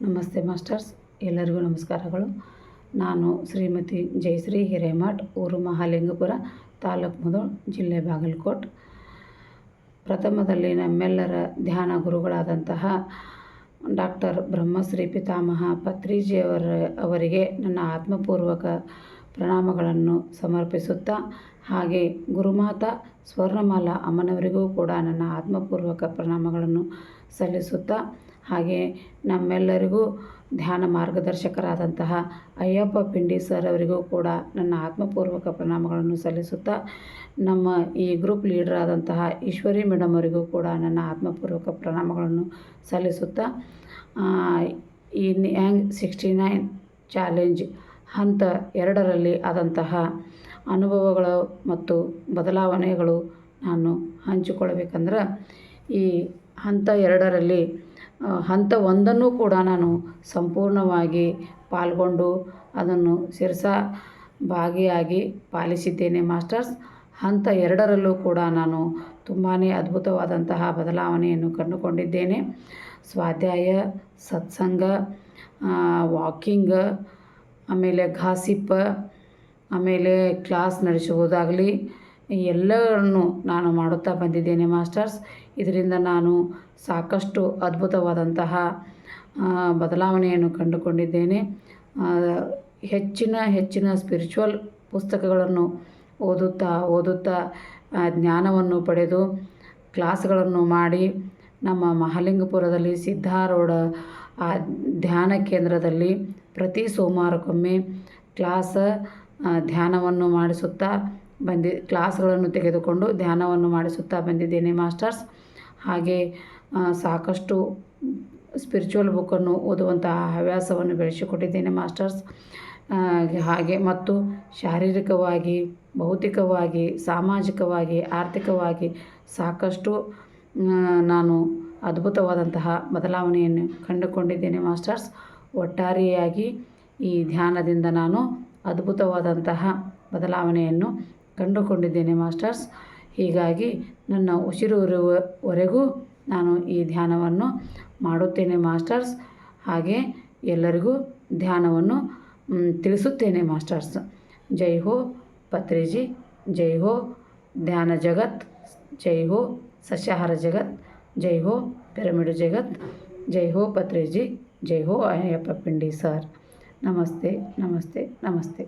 ನಮಸ್ತೆ ಮಾಸ್ಟರ್ಸ್, ಎಲ್ಲರಿಗೂ ನಮಸ್ಕಾರಗಳು. ನಾನು ಶ್ರೀಮತಿ ಜಯಶ್ರೀ ಹಿರೇಮಠ್, ಊರು ಮಹಾಲಿಂಗಪುರ, ತಾಲೂಕು ಮುಧೋಳ್, ಜಿಲ್ಲೆ ಬಾಗಲಕೋಟೆ. ಪ್ರಥಮದಲ್ಲಿ ನಮ್ಮೆಲ್ಲರ ಧ್ಯಾನ ಗುರುಗಳಾದಂತಹ ಡಾಕ್ಟರ್ ಬ್ರಹ್ಮಶ್ರೀ ಪಿತಾಮಹ ಪತ್ರಿಜಿಯವರಿಗೆ ನನ್ನ ಆತ್ಮಪೂರ್ವಕ ಪ್ರಣಾಮಗಳನ್ನು ಸಮರ್ಪಿಸುತ್ತಾ, ಹಾಗೆ ಗುರುಮಾತಾ ಸ್ವರ್ಣಮಾಲಾ ಅಮ್ಮನವರಿಗೂ ಕೂಡ ನನ್ನ ಆತ್ಮಪೂರ್ವಕ ಪ್ರಣಾಮಗಳನ್ನು ಸಲ್ಲಿಸುತ್ತಾ, ಹಾಗೆ ನಮ್ಮೆಲ್ಲರಿಗೂ ಧ್ಯಾನ ಮಾರ್ಗದರ್ಶಕರಾದಂತಹ ಅಯ್ಯಪ್ಪ ಪಿಂಡಿ ಸರ್ ಅವರಿಗೂ ಕೂಡ ನನ್ನ ಆತ್ಮಪೂರ್ವಕ ಪ್ರಣಾಮಗಳನ್ನು ಸಲ್ಲಿಸುತ್ತಾ, ನಮ್ಮ ಈ ಗ್ರೂಪ್ ಲೀಡರ್ ಆದಂತಹ ಈಶ್ವರಿ ಮೇಡಮ್ ಅವರಿಗೂ ಕೂಡ ನನ್ನ ಆತ್ಮಪೂರ್ವಕ ಪ್ರಣಾಮಗಳನ್ನು ಸಲ್ಲಿಸುತ್ತಾ, ಈ ನ್ಯಾಂಗ್ 69 ಚಾಲೆಂಜ್ ಹಂತ 2ರಲ್ಲಿ ಆದಂತಹ ಅನುಭವಗಳು ಮತ್ತು ಬದಲಾವಣೆಗಳು ನಾನು ಹಂಚಿಕೊಳ್ಳಬೇಕಂದ್ರೆ, ಈ ಹಂತ 2ರಲ್ಲಿ ಹಂತ 1ನ್ನು ಕೂಡ ನಾನು ಸಂಪೂರ್ಣವಾಗಿ ಪಾಲ್ಗೊಂಡು ಅದನ್ನು ಭಾಗಿಯಾಗಿ ಪಾಲಿಸಿದ್ದೇನೆ ಮಾಸ್ಟರ್ಸ್. ಹಂತ 2ರಲ್ಲೂ ಕೂಡ ನಾನು ತುಂಬಾ ಅದ್ಭುತವಾದಂತಹ ಬದಲಾವಣೆಯನ್ನು ಕಂಡುಕೊಂಡಿದ್ದೇನೆ. ಸ್ವಾಧ್ಯಾಯ, ಸತ್ಸಂಗ, ವಾಕಿಂಗ್, ಆಮೇಲೆ ಗಾಸಿಪ್, ಆಮೇಲೆ ಕ್ಲಾಸ್ ನಡೆಸುವುದಾಗಲಿ ಎಲ್ಲವನ್ನು ನಾನು ಮಾಡುತ್ತಾ ಬಂದಿದ್ದೇನೆ ಮಾಸ್ಟರ್ಸ್. ಇದರಿಂದ ನಾನು ಸಾಕಷ್ಟು ಅದ್ಭುತವಾದಂತಹ ಬದಲಾವಣೆಯನ್ನು ಕಂಡುಕೊಂಡಿದ್ದೇನೆ. ಹೆಚ್ಚಿನ ಸ್ಪಿರಿಚುವಲ್ ಪುಸ್ತಕಗಳನ್ನು ಓದುತ್ತಾ ಜ್ಞಾನವನ್ನು ಪಡೆದು ಕ್ಲಾಸ್ಗಳನ್ನು ಮಾಡಿ, ನಮ್ಮ ಮಹಾಲಿಂಗಪುರದಲ್ಲಿ ಸಿದ್ಧಾರೂಢ ಧ್ಯಾನ ಕೇಂದ್ರದಲ್ಲಿ ಪ್ರತಿ ಸೋಮವಾರಕ್ಕೊಮ್ಮೆ ಧ್ಯಾನವನ್ನು ಮಾಡಿಸುತ್ತಾ ಕ್ಲಾಸ್ಗಳನ್ನು ತೆಗೆದುಕೊಂಡು ಧ್ಯಾನವನ್ನು ಮಾಡಿಸುತ್ತಾ ಬಂದಿದ್ದೇನೆ ಮಾಸ್ಟರ್ಸ್. ಹಾಗೆ ಸಾಕಷ್ಟು ಸ್ಪಿರಿಚುವಲ್ ಬುಕ್ಕನ್ನು ಓದುವಂತಹ ಹವ್ಯಾಸವನ್ನು ಬೆಳೆಸಿಕೊಟ್ಟಿದ್ದೇನೆ ಮಾಸ್ಟರ್ಸ್. ಹಾಗೆ ಮತ್ತು ಶಾರೀರಿಕವಾಗಿ, ಭೌತಿಕವಾಗಿ, ಸಾಮಾಜಿಕವಾಗಿ, ಆರ್ಥಿಕವಾಗಿ ಸಾಕಷ್ಟು ನಾನು ಅದ್ಭುತವಾದಂತಹ ಬದಲಾವಣೆಯನ್ನು ಕಂಡುಕೊಂಡಿದ್ದೇನೆ ಮಾಸ್ಟರ್ಸ್. ಒಟ್ಟಾರೆಯಾಗಿ ಈ ಧ್ಯಾನದಿಂದ ನಾನು ಅದ್ಭುತವಾದಂತಹ ಬದಲಾವಣೆಯನ್ನು ಕಂಡುಕೊಂಡಿದ್ದೇನೆ ಮಾಸ್ಟರ್ಸ್. ಹೀಗಾಗಿ ನನ್ನ ಉಸಿರುವರೆಗೂ ನಾನು ಈ ಧ್ಯಾನವನ್ನು ಮಾಡುತ್ತೇನೆ ಮಾಸ್ಟರ್ಸ್. ಹಾಗೆ ಎಲ್ಲರಿಗೂ ಧ್ಯಾನವನ್ನು ತಿಳಿಸುತ್ತೇನೆ ಮಾಸ್ಟರ್ಸ್. ಜೈ ಹೋ ಪತ್ರಿಜಿ, ಜೈ ಹೋ ಧ್ಯಾನ ಜಗತ್, ಜೈ ಹೋ ಸಸ್ಯಾಹಾರ ಜಗತ್, ಜೈ ಹೋ ಪಿರಮಿಡ್ ಜಗತ್, ಜೈ ಹೋ ಪತ್ರಿಜಿ, ಜೈ ಹೋ ಅಯ್ಯಪ್ಪ ಪಿಂಡಿ ಸರ್. ನಮಸ್ತೆ ನಮಸ್ತೆ ನಮಸ್ತೆ.